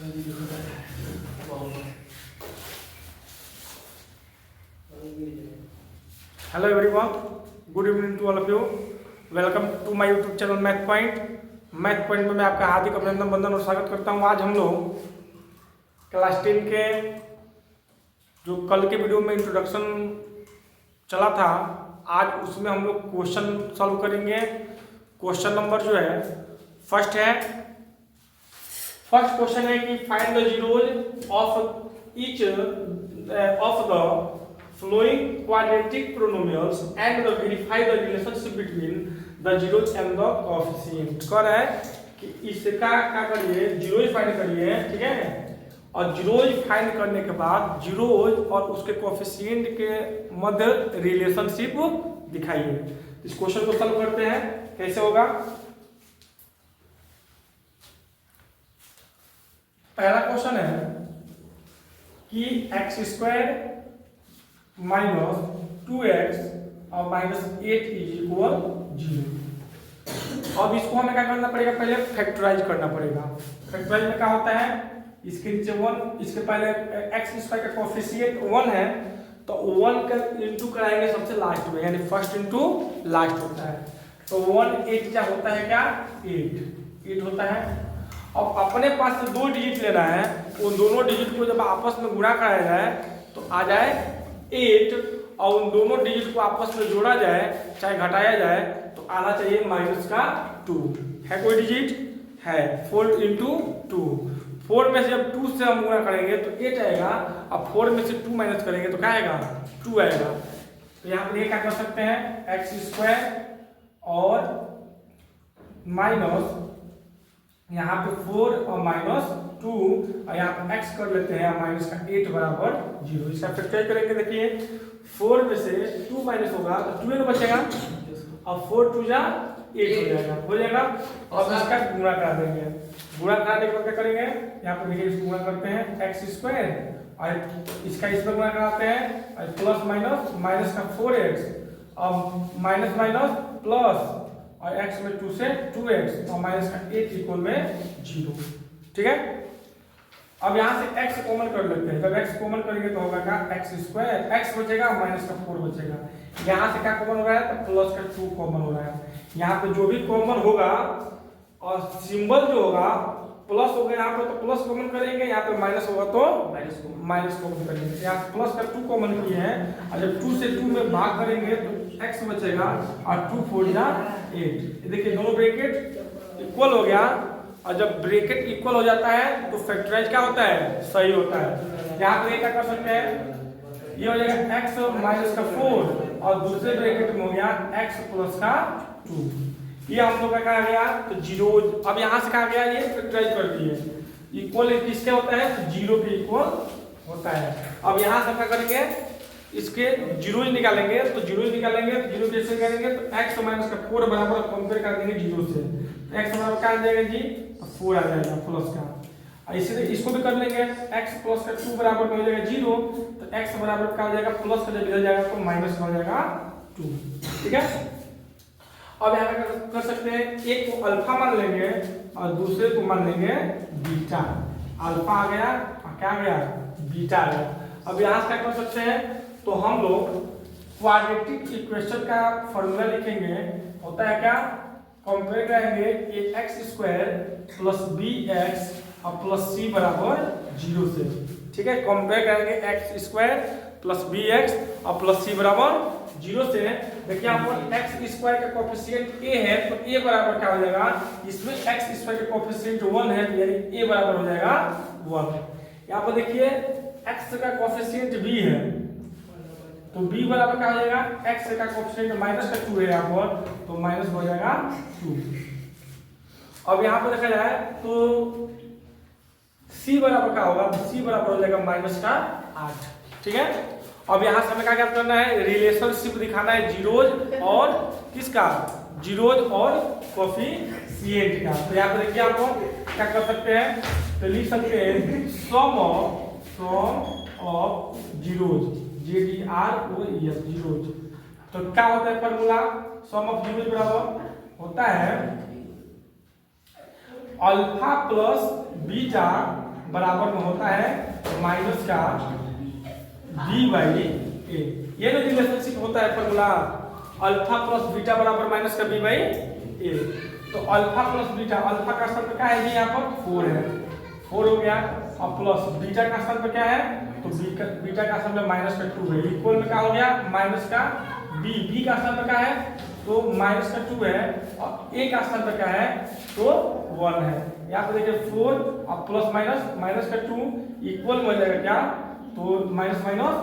Hello everyone, good evening to all of you. Welcome to my YouTube channel math point में मैं आपका हार्दिक अभिनंदन वंदन और स्वागत करता हूं। आज हम लोग क्लास 10 के जो कल के वीडियो में इंट्रोडक्शन चला था, आज उसमें हम लोग क्वेश्चन सॉल्व करेंगे। क्वेश्चन नंबर जो है फर्स्ट क्वेश्चन है कि find the zeros of each of the flowing quadratic polynomials and verify the relationship between the zeros and the coefficient। कह रहा है कि इसका क्या करिए, जीरोज फाइंड करिए, ठीक है। और जीरोज फाइंड करने के बाद जीरोज और उसके कोएफिशिएंट के मध्य रिलेशनशिप दिखाइए। इस क्वेश्चन को सॉल्व करते हैं, कैसे होगा। पहला क्वेश्चन है कि x² माइनस 2x और माइनस 8 इज इक्वल 0। अब इसको हमें क्या करना पड़ेगा, पहले फैक्टराइज करना पड़ेगा। फैक्टराइज में क्या होता है, इसके नीचे 1, इसके पहले x² का कोएफिशिएंट 1 है तो 1 का इंटू कराएंगे सबसे लास्ट में, यानी फर्स्ट इंटू लास्ट होता है। तो 1 8 क्या होता है, क्या 8 होता है। अब अपने पास से 2 डिजिट लेना है, उन दोनों डिजिट को जब आपस में गुणा कराया जाए तो आ जाए 8, और उन दोनों डिजिट को आपस में जोड़ा जाए चाहे घटाया जाए तो आना चाहिए माइनस का 2। है कोई डिजिट है, 4 इंटू 2। 4 में से जब 2 से हम गुणा करेंगे तो 8 आएगा, अब 4 में से 2 माइनस करेंगे तो क्या आएगा, 2 आएगा। तो यहाँ पर ये क्या कर सकते हैं, x² और माइनस यहाँ पे 4 और माइनस 2, और यहाँ पे x कर लेते हैं माइनस का 8 बराबर 0। इसका फैक्टराइज करेंगे, देखिए 4 में से 2 माइनस होगा तो 2 बचेगा, और 4 2 जा 8 हो जाएगा। अब इसका गुणा करा देंगे। गुणा कराने के बाद क्या करेंगे, यहाँ पे देखिए इसको गुणा करते हैं x² और इसका इसमें गुणा कराते हैं, और प्लस माइनस का 4x और माइनस प्लस और x में 2 से 2x और माइनस का 8 इक्वल में 0, ठीक है। अब यहाँ से x कॉमन कर लेते हैं। जब x कॉमन करेंगे तो होगा क्या, x² x बचेगा माइनस का 4 बचेगा। यहाँ से क्या कॉमन हो रहा है, तो प्लस का 2 कॉमन हो रहा है। यहाँ पे जो भी कॉमन होगा और सिंबल जो होगा प्लस होगा, यहाँ पे तो प्लस कॉमन करेंगे, यहाँ पे माइनस होगा तो माइनस कॉमन करेंगे। यहाँ प्लस का 2 कॉमन किए हैं, और जब 2 से 2 में भाग करेंगे तो x बचेगा, और 2 4 जा 8। देखिए दोनों ब्रैकेट इक्वल हो गया, और जब ब्रैकेट इक्वल हो जाता है तो फैक्टराइज क्या होता है, सही होता है। यहाँ पे क्या कर सकते हैं, ये हो जाएगा x माइनस का 4 और दूसरे ब्रैकेट में हो गया x प्लस का 2। ये हम लोग का क्या आ गया, तो जीरो। अब यहाँ से क्या गया, ये फैक्टराइज कर दिए। इक्वल किसके होता है, तो 0 के इक्वल होता है। अब यहाँ से क्या करेंगे, इसके जीरो निकालेंगे, तो जीरो कैसे करेंगे, तो x माइनस का 4 बराबर कंपेयर कर देंगे 0 से, तो x बराबर क्या आ जाएगा जी, 4 आ जाएगा प्लस का। और इसी इसको भी कर लेंगे, x प्लस का 2 बराबर में हो जाएगा 0, तो x बराबर क्या हो जाएगा, प्लस का जब इधर जाएगा तो माइनस का हो जाएगा 2, ठीक है। अब यहाँ कर सकते हैं, एक को अल्फा मान लेंगे और दूसरे को मान लेंगे बीटा। अल्फा आ गया और क्या आ गया, बीटा आ गया। अब यहाँ से क्या कर सकते हैं, तो हम लोग क्वाड्रेटिक इक्वेशन का फॉर्मूला लिखेंगे। होता है क्या, कंपेयर करेंगे x² प्लस bx और प्लस c बराबर 0 से, ठीक है। कंपेयर करेंगे x² प्लस bx और प्लस c बराबर 0 से। देखिए यहाँ पर x² का कोएफिशिएंट a है तो a बराबर क्या हो जाएगा, इसमें x² का कोएफिशिएंट 1 है तो यानी a बराबर हो जाएगा 1। यहाँ पर देखिए x का कोएफिशिएंट b है तो b बराबर क्या हो जाएगा, x का कोएफिशिएंट माइनस का 2 है यहाँ पर, तो माइनस हो जाएगा 2। अब यहाँ पर देखा जाए तो c बराबर क्या होगा, c बराबर हो जाएगा माइनस का 8, ठीक है। अब यहाँ से हमें क्या करना है, रिलेशनशिप दिखाना है जीरोज और किसका, जीरोज और कोएफिशिएंट का। तो यहाँ पर देखिए आपको क्या कर सकते हैं, तो लिख सकते हैं सम ऑफ जीरोज, JDROES जीरोज। तो क्या होता है फॉर्मूला, सम ऑफ जीरोज बराबर होता है अल्फा प्लस बीटा बराबर में होता है माइनस का बी बाई ए। ये ना रिलेशनशिप होता है फॉर्मूला अल्फा प्लस बीटा बराबर माइनस का बी बाई ए। तो अल्फा प्लस बीटा, अल्फा का स्थान पे क्या है जी, यहाँ पर 4 है, 4 हो गया, और प्लस बीटा का स्थान पे क्या है, तो बीटा का स्थान पे माइनस का 2 है, इक्वल में क्या हो गया माइनस का बी, बी का स्थान पे क्या है तो माइनस का 2 है, और ए का स्थान पे क्या है तो 1 है। यहाँ पे देखिए 4 और प्लस माइनस, माइनस का 2 इक्वल में हो जाएगा क्या, तो माइनस माइनस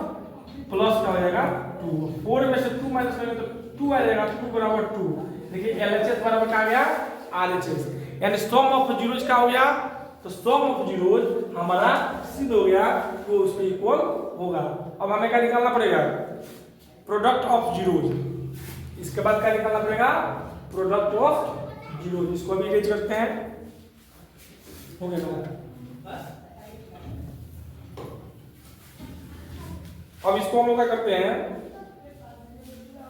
प्लस का हो जाएगा 2, 4 में से 2 माइनस करेंगे तो 2 आ जाएगा, 2 बराबर 2। देखिए LHS बराबर क्या आ गया RHS, यानी सम ऑफ जीरोज क्या हो गया, तो सम ऑफ जीरोज हमारा सिद्ध हो गया, तो उसमें इक्वल होगा। अब हमें क्या निकालना पड़ेगा, प्रोडक्ट ऑफ जीरोज। इसके बाद क्या निकालना पड़ेगा, प्रोडक्ट ऑफ जीरोज। इसको भी इरेज करते हैं, हो गया। अब इसको हम लोग क्या करते हैं,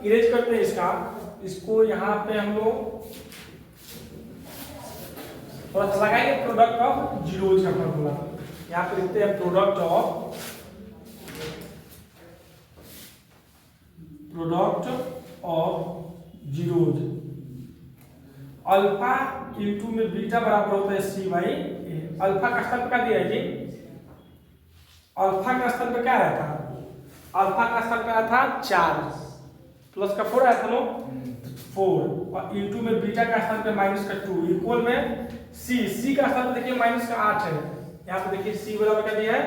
इरेज करते हैं इसको यहाँ पे हम लोग थोड़ा सा लगाएंगे प्रोडक्ट ऑफ जीरोज का फॉर्मूला। यहाँ पे लिखते हैं product of zeros. Alpha into में बीटा बराबर होता है सी बाई ए। अल्फा का स्थान क्या दिया है जी, अल्फा का स्थान पे क्या आया था, अल्फा का स्थान पे आया था 4 प्लस का 4 आया था नो 4, और इंटू में बीटा का स्थान पे माइनस का 2 इक्वल में सी का स्थान देखिए माइनस का 8 है। यहाँ पे देखिए सी बराबर क्या दिया है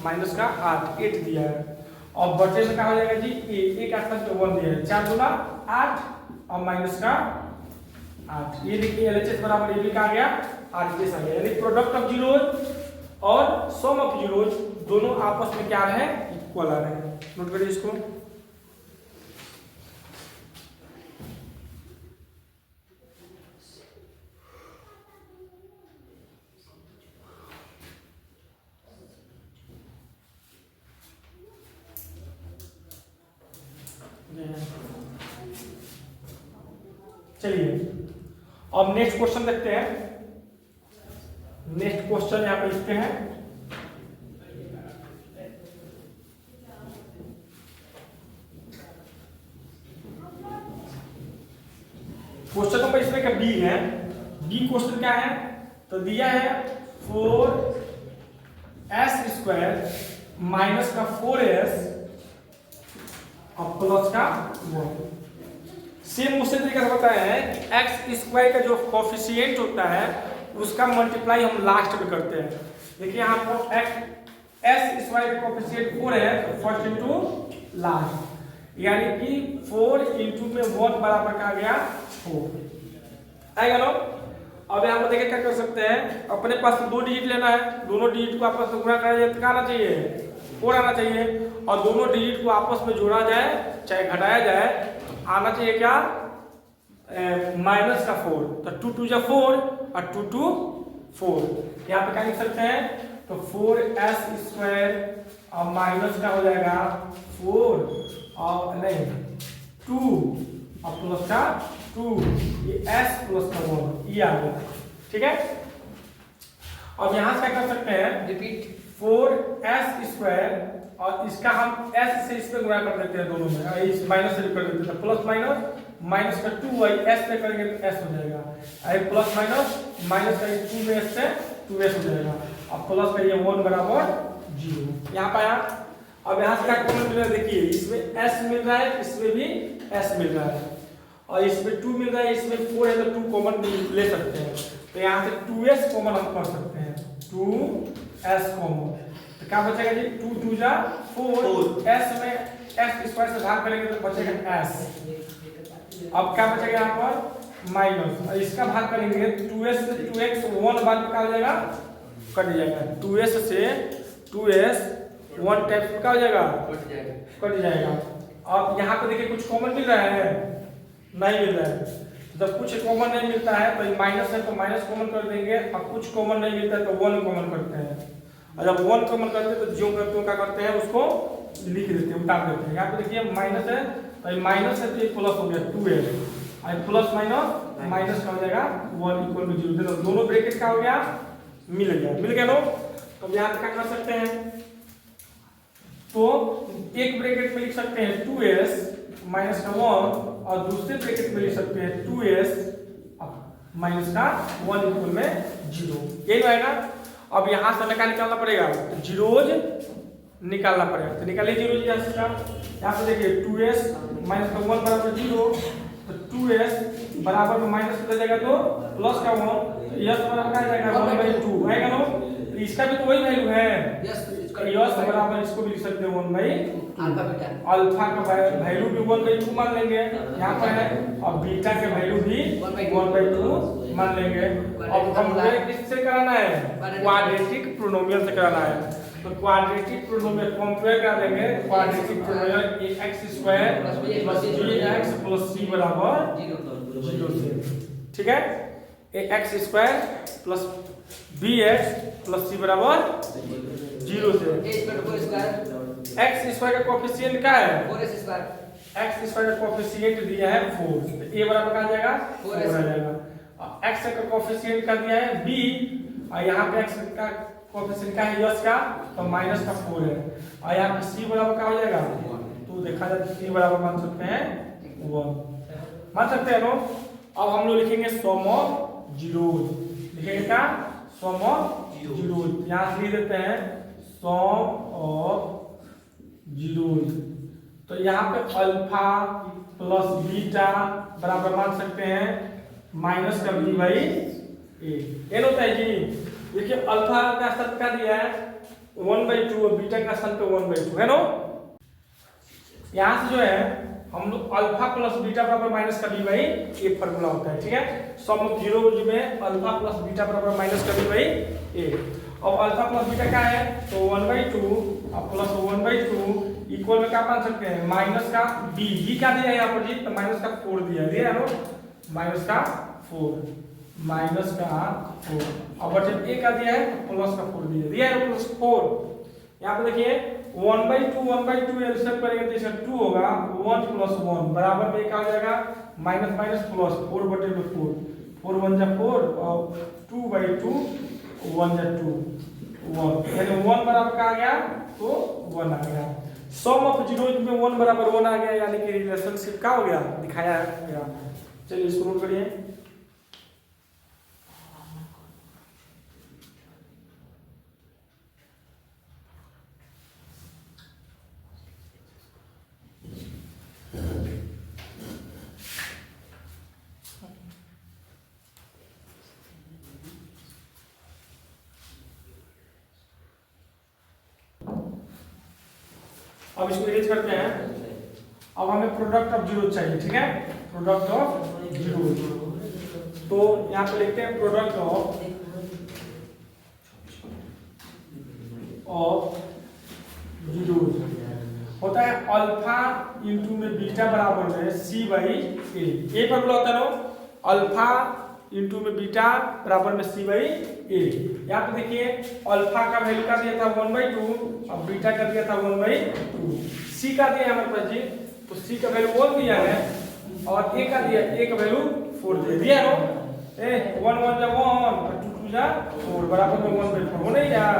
माइनस का 8 दिया है, और बचे में क्या हो जाएगा जी ए का स्थान पे 1 दिया है, 4 दूना 8 और माइनस का 8। ये देखिए LHS बराबर ये भी कहा गया RHS आ गया, यानी प्रोडक्ट ऑफ जीरोज और सम ऑफ जीरोज दोनों आपस में क्या आ रहे हैं, इक्वल आ रहे हैं। नोट करिए इसको। चलिए अब नेक्स्ट क्वेश्चन देखते हैं। नेक्स्ट क्वेश्चन यहाँ पे लिखते हैं, क्वेश्चन नंबर इसमें क्या बी है, बी क्वेश्चन क्या है, तो दिया है 4s² माइनस का 4s और प्लस का 1। सेम उसी तरीके से बताया है कि x² का जो कोफिशिएंट होता है उसका मल्टीप्लाई हम लास्ट में करते हैं। देखिए यहाँ पर s² का कोफिशिएंट 4 है, तो फर्स्ट इंटू लास्ट, यानी कि 4 इंटू में 1 बराबर का आ गया 4 आएगा नो। अब यहाँ पर देखिए क्या कर सकते हैं, अपने पास 2 डिजिट लेना है, दोनों डिजिट को आपस में गुणा करा जाए तो क्या आना चाहिए 4 आना चाहिए, और दोनों डिजिट को आपस में जोड़ा जाए चाहे घटाया जाए आना चाहिए क्या माइनस का 4, तो 2 2 जा 4 और 2 2 4। यहाँ पे क्या लिख सकते हैं, तो 4s² और माइनस का हो जाएगा 4 और नहीं 2 और प्लस का 2, ये s प्लस का 1 ये आ गया, ठीक है। अब यहाँ से क्या कर सकते हैं, रिपीट 4s² और इसका हम s से इसमें गुणा कर देते हैं दोनों में, इस माइनस से कर देते हैं, प्लस माइनस माइनस का 2 वही s से करेंगे तो s हो जाएगा, आई प्लस माइनस माइनस का 2 में s से 2s हो जाएगा, अब प्लस का ये 1 बराबर 0 यहाँ पाया। अब यहाँ से क्या कॉमन मिल रहा है, देखिए इसमें s मिल रहा है, इसमें भी s मिल रहा है, और इसमें 2 मिल रहा है, इसमें 4 है, तो 2 कॉमन ले सकते हैं, तो यहाँ से 2s कॉमन हम कर सकते हैं, 2s कॉमन, तो क्या बचेगा जी 2 2 जा 4, s में s² से भाग करेंगे तो बचेगा s। अब क्या बचेगा यहाँ पर माइनस, और इसका भाग करेंगे 2s से 2x 1 बाद क्या हो जाएगा कट जाएगा, 2s से 2s 1 टाइप का हो जाएगा कट जाएगा। अब यहाँ पे देखिए कुछ कॉमन मिल रहा है, नहीं मिल रहा है, जब कुछ कॉमन नहीं मिलता है तो माइनस है तो माइनस कॉमन कर देंगे, और कुछ कॉमन नहीं मिलता है तो 1 कॉमन करते हैं, और जब 1 कॉमन करते हैं तो जो करते हैं क्या करते हैं उसको लिख देते हैं, उतार देते हैं। यहाँ पे देखिए माइनस है तो माइनस है तो ये प्लस हो गया 2s, और प्लस माइनस माइनस का हो जाएगा 1 इक्वल टू 0, दोनों ब्रैकेट का हो गया मिल गया नो। अब यहाँ क्या कर सकते हैं, तो एक ब्रैकेट में लिख सकते हैं 2s माइनस का 1 और दूसरे ब्रैकेट में लिख सकते हैं 2s माइनस का 1 इक्वल में 0। यही रहेगा। अब यहाँ से क्या निकालना पड़ेगा, जीरोज निकालना पड़ेगा। तो निकालिए जीरोज यहाँ पे देखिए 2s माइनस का 1 बराबर 0, तो 2s बराबर में माइनस कितना जाएगा तो प्लस का 1, तो यस बराबर आ जाएगा 1/2 आएगा ना। तो इसका भी तो वही वैल्यू है, यस बराबर इसको भी लिख सकते हैं 1/2। अल्फा का वैल्यू भी 1/2 मान लेंगे यहाँ पर है, और बीटा के वैल्यू भी 1/2 मान लेंगे। अब कंपेयर किससे कराना है, क्वाड्रेटिक पोलीनोमियल से कराना है। तो क्वाड्रेटिक पोलीनोमियल कंपेयर करा देंगे, quadratic polynomial ax² + bx + c बराबर 0 से, ठीक है। ax² + bx + c बराबर 0 से। x² का कोएफिशिएंट क्या है, 4s²। x² का कोएफिशिएंट दिया है 4, तो a बराबर कहाँ जाएगा 4 आ जाएगा। और x का कोएफिशिएंट का दिया है b, और यहाँ पे x का कोएफिशिएंट का है यस का, तो माइनस का 4 है, और यहाँ पे c बराबर क्या हो जाएगा, तो देखा जाए तो c बराबर मान सकते हैं 1, मान सकते हैं लोग। अब हम लोग लिखेंगे सम ऑफ जीरोज, लिखेंगे क्या, सम ऑफ जीरोज। यहाँ से लिख देते हैं सम ऑफ जीरोज। तो यहाँ पे अल्फा प्लस बीटा बराबर मान सकते हैं माइनस का b/a। ये होता है जी, देखिए अल्फा का स्थान क्या दिया है 1/2 और बीटा का स्थान पे 1/2 है ना। यहाँ से जो है हम लोग अल्फा प्लस बीटा बराबर माइनस का b/a फॉर्मूला होता है, ठीक है। सम ऑफ जीरोज में अल्फा प्लस बीटा बराबर माइनस का b/a। अब अल्फा प्लस बीटा क्या है, तो 1/2 और प्लस 1/2 इक्वल में क्या मान सकते हैं माइनस का b क्या दिया है यहाँ पर जी, तो माइनस का 4 दिया है ना, माइनस का 4 और जब a का दिया है तो प्लस का 4 दिया है प्लस 4। यहाँ पे देखिए 1/2 एलसीएम करेंगे तो इसका 2 होगा, 1 + 1 बराबर में क्या हो जाएगा माइनस माइनस प्लस 4/4, 4 1 जा 4 और 2/2 1 जा 2 1, यानी 1 बराबर का आ गया तो 1 आ गया। सम ऑफ जीरोज में 1 बराबर 1 आ गया, यानी कि रिलेशनशिप क्या हो गया, दिखाया गया। चलिए इसको नोट करिए। अब इसको इरेज करते हैं। अब हमें प्रोडक्ट ऑफ जीरो चाहिए, ठीक है, प्रोडक्ट ऑफ जीरो। तो यहाँ पे लिखते हैं प्रोडक्ट ऑफ जीरो होता है अल्फा इंटू में बीटा बराबर में c/a। ये फॉर्मूला होता है ना, अल्फा इंटू में बीटा बराबर में c/a। यहाँ पे देखिए अल्फा का वैल्यू का दिया था 1/2 और बीटा का दिया था 1/2। c का दिया है हमारे पास जी, तो c का वैल्यू 1 दिया है और a का दिया, a का वैल्यू 4 दिया है ना। 1 1 जा 1 और 2 2 जा 4 बराबर में 1/4 हो नहीं यार,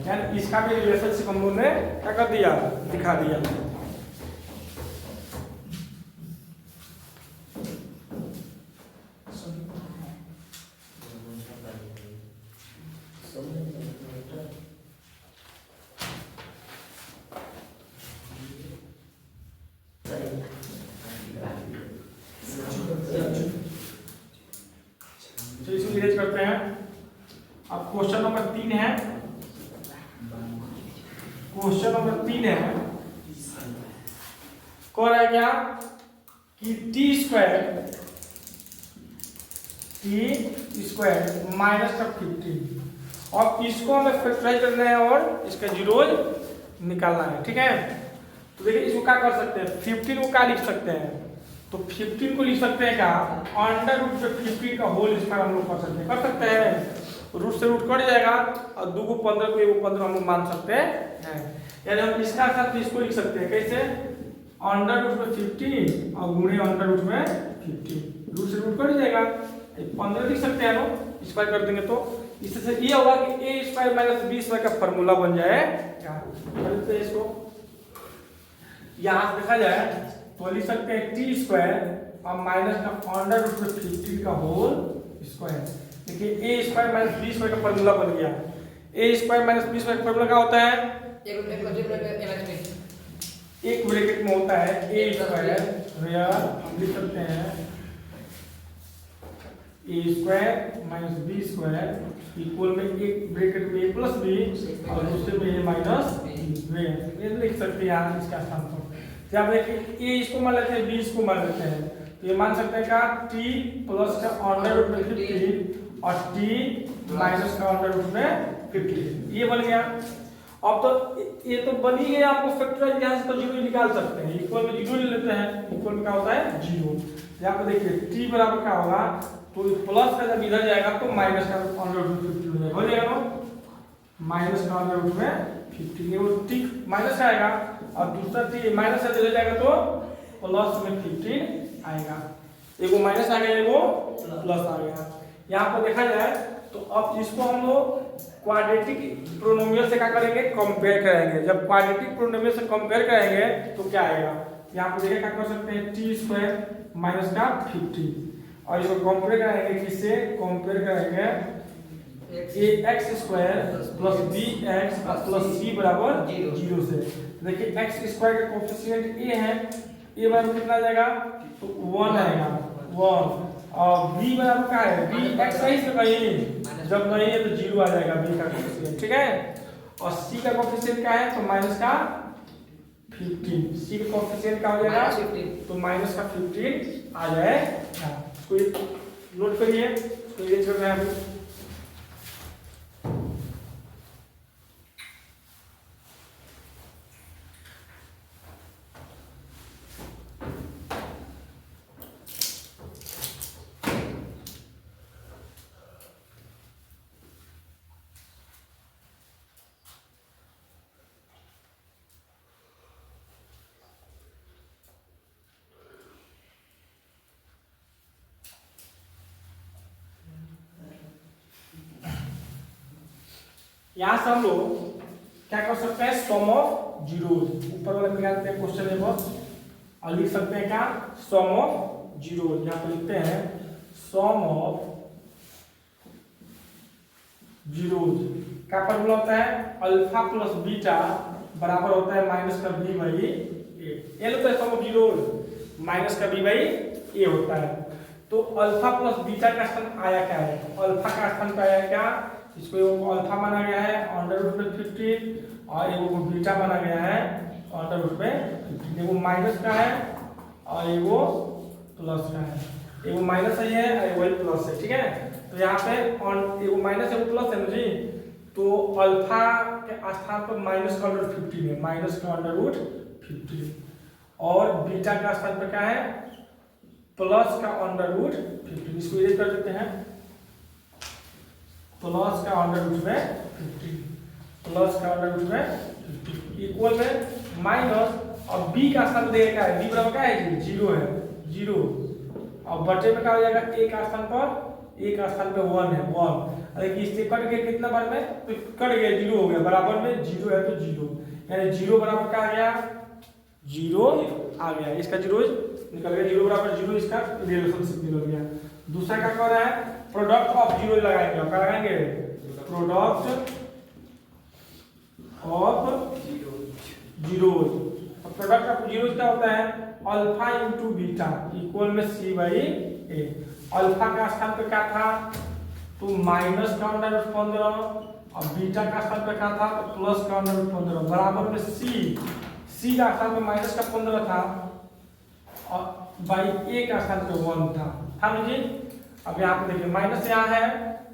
यानी इसका भी रिलेशनशिप हम लोगों ने क्या कर दिया, दिखा दिया। तो इसको इरेज करते हैं। अब क्वेश्चन नंबर 3 है, क्वेश्चन नंबर 3 है, कह रहा है क्या कि t² माइनस का 15 और इसको हमें फैक्टराइज करना है और इसका जीरोज निकालना है, ठीक है। तो देखिए इसको क्या कर सकते हैं, 15 को क्या लिख सकते हैं, तो 15 को लिख सकते हैं क्या √15 का होल स्क्वायर हम लोग कर सकते हैं। रूट से रूट कट जाएगा और 2 को 15 को 1 को 15 हम लोग मान सकते हैं, यानी हम इसका साथ इसको लिख सकते हैं कैसे, √15 और गुणे √15, रूट से रूट कट जाएगा 15 लिख सकते हैं लोग, स्क्वायर कर देंगे तो इससे ये होगा कि ए स्क्वायर माइनस बी स्क्वायर का फॉर्मूला बन जाएगा। तो इसको यहाँ देखा जाए तो लिख सकते हैं टी स्क्वायर और माइनस का अंडर रूट में 15 का होल स्क्वायर। देखिए ए स्क्वायर माइनस बी स्क्वायर का फॉर्मूला बन गया। ए स्क्वायर माइनस बी स्क्वायर का फॉर्मूला क्या होता है? एक ब्रैकेट में होता है ए स्क्वायर, या हम लिख सकते हैं A square minus B square equal में एक ब्रैकेट में ए प्लस बी और दूसरे में ए माइनस बी। ये लिख सकते हैं यहाँ इसका स्थान पर। आप देखिए ए इसको मान लेते हैं, बी इसको मान लेते हैं, तो ये मान सकते हैं का टी प्लस का अंडर रूट में 15 और टी माइनस का अंडर रूट में 15, ये बन गया। अब तो ये तो बन ही गया, आपको फैक्टराइज यहाँ से तो जीरो निकाल सकते हैं। इक्वल में जीरो ले लेते हैं, इक्वल में क्या होता है जीरो। यहाँ पे देखिए टी बराबर क्या होगा, तो प्लस का जब इधर जाएगा तो माइनस का अंडर रूट में 15 हो जाएगा ना, माइनस का अंडर रूट में 15, वो टी माइनस आएगा और दूसरा टी माइनस से चले जाएगा तो प्लस में 15 आएगा। एगो माइनस आ गया, एगो प्लस आ गया। यहाँ पर देखा जाए तो अब इसको हम लोग क्वाड्रेटिक पोलिनोमियल से क्या करेंगे, कंपेयर करेंगे। जब क्वाड्रेटिक पोलिनोमियल से कंपेयर करेंगे तो क्या आएगा, यहाँ पर देखिए क्या कर सकते हैं टी स्क्वायर माइनस का 15 और इसको कंपेयर करेंगे, किससे कंपेयर करेंगे A X square plus B X plus C बराबर 0 से। देखिए एक्स स्क्वायर का कोएफिशिएंट ए है, ए बराबर कितना आ जाएगा तो 1 आएगा 1, और बी बराबर क्या है बी एक्स है, इसमें कहीं जब नहीं है तो 0 आ जाएगा बी का कोएफिशिएंट, ठीक है। और सी का कोएफिशिएंट क्या है तो माइनस का 15, सी का कोएफिशिएंट क्या हो जाएगा तो माइनस का 15 आ जाएगा। इसको नोट करिए, तो ये कर रहे हैं अभी। यहाँ से हम लोग क्या कर सकते हैं, सम ऑफ जीरोज, ऊपर वाले निकालते हैं क्वेश्चन पेपर और लिख सकते हैं क्या सम ऑफ जीरोज। यहाँ पे लिखते हैं सम ऑफ जीरोज का फॉर्मूला होता है अल्फा प्लस बीटा बराबर होता है माइनस का बी बाई ए। ये लोग सम ऑफ जीरोज माइनस का बी बाई ए होता है। तो अल्फा प्लस बीटा का स्थान आया क्या है, अल्फा का स्थान पे आया क्या, इसको अल्फा माना गया है अंडर रूट में 15 और एगो बीटा माना गया है अंडर रूट में 15। एगो माइनस का है और एगो प्लस का है, एगो माइनस है और एगो प्लस है, ठीक है। तो यहाँ पे एगो माइनस एगो प्लस है ना जी, तो अल्फा के स्थान पर माइनस का अंडर 15 है, माइनस का अंडर रूट 15, और बीटा का स्थान पर क्या है प्लस का अंडर रूट 15। इसको इरेज कर देते हैं, प्लस का अंडर रूट में 15, प्लस का अंडर रूट में 15 इक्वल में माइनस, और बी का स्थान देगा क्या है, बी बराबर क्या है जी 0 है 0, और बटे में क्या हो जाएगा ए का स्थान पर, ए का स्थान पे 1 है 1, अरे इससे कट गया कितना बार में तो कट गया 0 हो गया, बराबर में 0 है तो 0, यानी 0 बराबर क्या आ गया 0 आ गया, इसका 0 निकल गया, 0 बराबर 0 इसका रिलेशनशिप निकल गया। दूसरा क्या कर रहा है प्रोडक्ट ऑफ जीरो लगाएंगे, क्या लगाएंगे product of zeros. Product of zeros क्या होता है अल्फा इंटू बीटा इक्वल में सी बाई ए। अल्फा का स्थान पे क्या था तो माइनस का अंडर रूट 15 और बीटा का स्थान पे क्या था तो प्लस का अंडर रूट 15 बराबर में सी का स्थान पे माइनस का 15 था और बाई ए का स्थान पे 1 था ना जी। अब यहाँ पे देखिए माइनस यहाँ है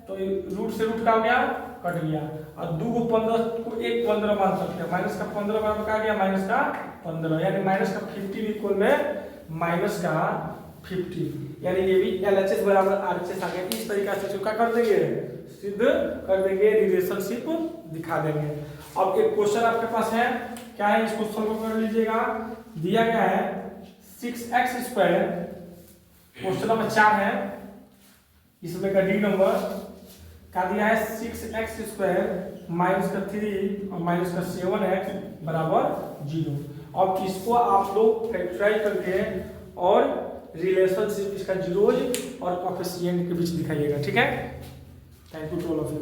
तो रूट से रूट का हो गया कट गया, और 2 को 15 को 1 15 मान सकते हैं, माइनस का 15 बराबर क्या गया माइनस का 15, यानी माइनस का 15 इक्वल में माइनस का 50, यानी ये भी LHS बराबर RHS आ गया। इस तरीका से इसको क्या कर देंगे सिद्ध कर देंगे, रिलेशनशिप दिखा देंगे। अब एक क्वेश्चन आपके पास है, क्या है इस क्वेश्चन को कर लीजिएगा। दिया गया है 6x², क्वेश्चन नंबर 4 है, इसमें का डी नंबर क्या दिया है 6x² माइनस का 3 और माइनस का 7x बराबर 0। अब किसको आप लोग फैक्टराइज करके और रिलेशनशिप इसका जीरोज और कोएफिशिएंट के बीच दिखाइएगा, ठीक है। Thank you to all of you.